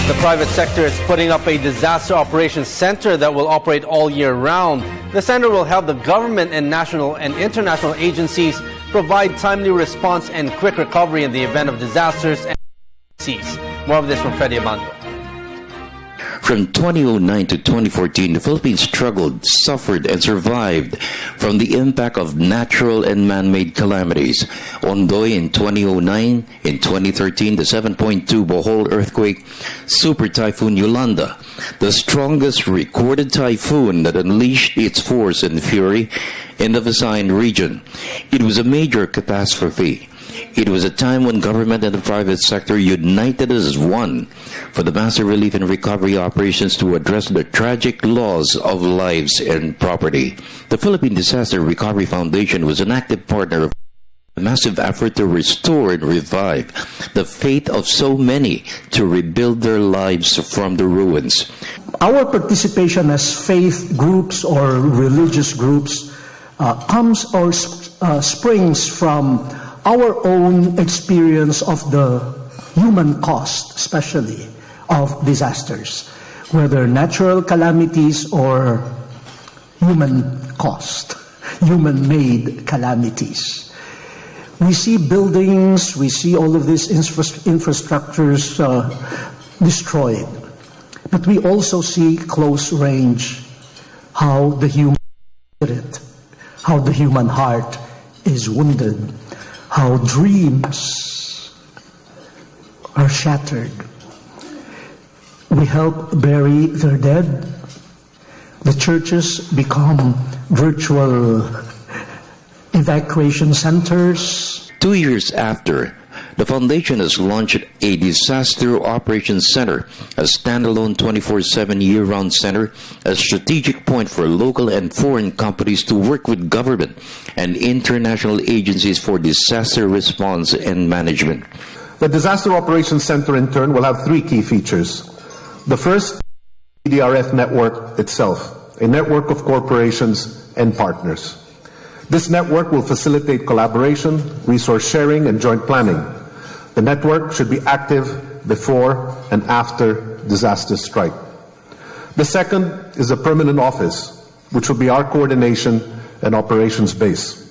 The private sector is putting up a disaster operations center that will operate all year round. The center will help the government and national and international agencies provide timely response and quick recovery in the event of disasters and emergencies. More of this from Freddie Abando. From 2009 to 2014, the Philippines struggled, suffered, and survived from the impact of natural and man-made calamities. Ondoy in 2009, in 2013, the 7.2 Bohol earthquake, Super Typhoon Yolanda, the strongest recorded typhoon that unleashed its force and fury in the Visayan region. It was a major catastrophe. It was a time when government and the private sector united as one for the massive relief and recovery operations to address the tragic loss of lives and property. The Philippine Disaster Recovery Foundation was an active partner of a massive effort to restore and revive the faith of so many to rebuild their lives from the ruins. Our participation as faith groups or religious groups comes or springs from our own experience of the human cost, especially of disasters, whether natural calamities or human cost, human-made calamities. We see buildings, we see all of these infrastructures destroyed, but we also see close range how the human spirit, how the human heart is wounded, how dreams are shattered. We help bury their dead. The churches become virtual evacuation centers. 2 years after, the foundation has launched a Disaster Operations Center, a standalone 24/7 year-round center, a strategic point for local and foreign companies to work with government and international agencies for disaster response and management. The Disaster Operations Center, in turn, will have three key features. The first, the PDRF network itself, a network of corporations and partners. This network will facilitate collaboration, resource sharing, and joint planning. The network should be active before and after disaster strike. The second is a permanent office, which will be our coordination and operations base.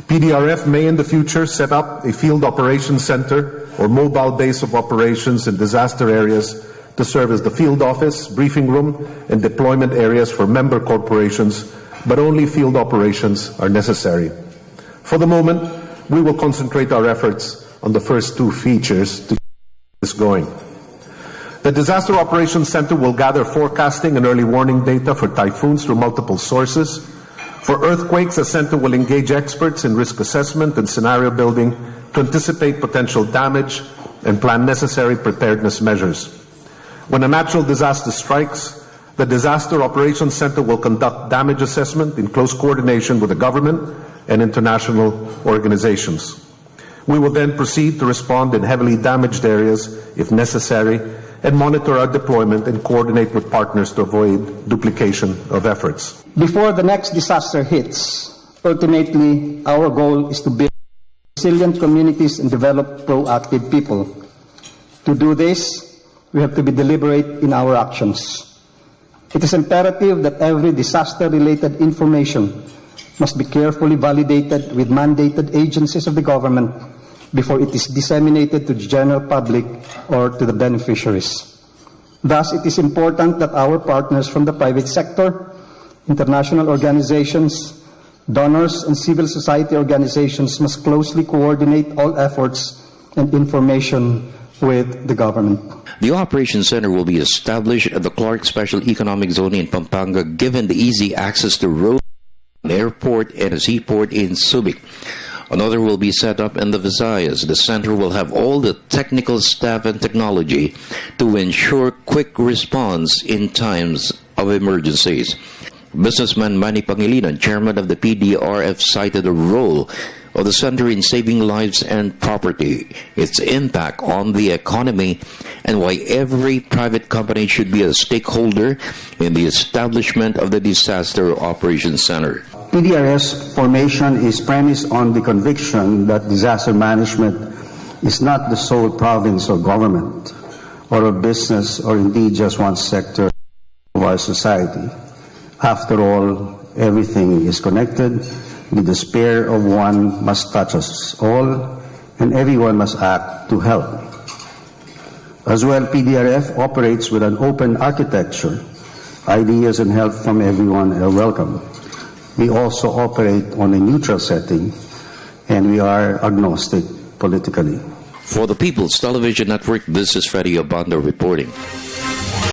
PDRF may in the future set up a field operations center or mobile base of operations in disaster areas to serve as the field office, briefing room, and deployment areas for member corporations, but only field operations are necessary. For the moment, we will concentrate our efforts on the first two features to keep this going. The Disaster Operations Center will gather forecasting and early warning data for typhoons through multiple sources. For earthquakes, the center will engage experts in risk assessment and scenario building to anticipate potential damage and plan necessary preparedness measures. When a natural disaster strikes, the Disaster Operations Center will conduct damage assessment in close coordination with the government and international organizations. We will then proceed to respond in heavily damaged areas if necessary and monitor our deployment and coordinate with partners to avoid duplication of efforts. Before the next disaster hits, ultimately, our goal is to build resilient communities and develop proactive people. To do this, we have to be deliberate in our actions. It is imperative that every disaster-related information must be carefully validated with mandated agencies of the government before it is disseminated to the general public or to the beneficiaries. Thus, it is important that our partners from the private sector, international organizations, donors, and civil society organizations must closely coordinate all efforts and information with the government. The Operations Center will be established at the Clark Special Economic Zone in Pampanga, given the easy access to road, an airport, and a seaport in Subic. Another will be set up in the Visayas. The center will have all the technical staff and technology to ensure quick response in times of emergencies. Businessman Manny Pangilinan, chairman of the PDRF, cited the role of the center in saving lives and property, its impact on the economy, and why every private company should be a stakeholder in the establishment of the Disaster Operations Center. PDRF's formation is premised on the conviction that disaster management is not the sole province of government or a business or indeed just one sector of our society. After all, everything is connected. The despair of one must touch us all, and everyone must act to help. As well, PDRF operates with an open architecture. Ideas and help from everyone are welcome. We also operate on a neutral setting, and we are agnostic politically. For the People's Television Network, this is Freddie Abando reporting.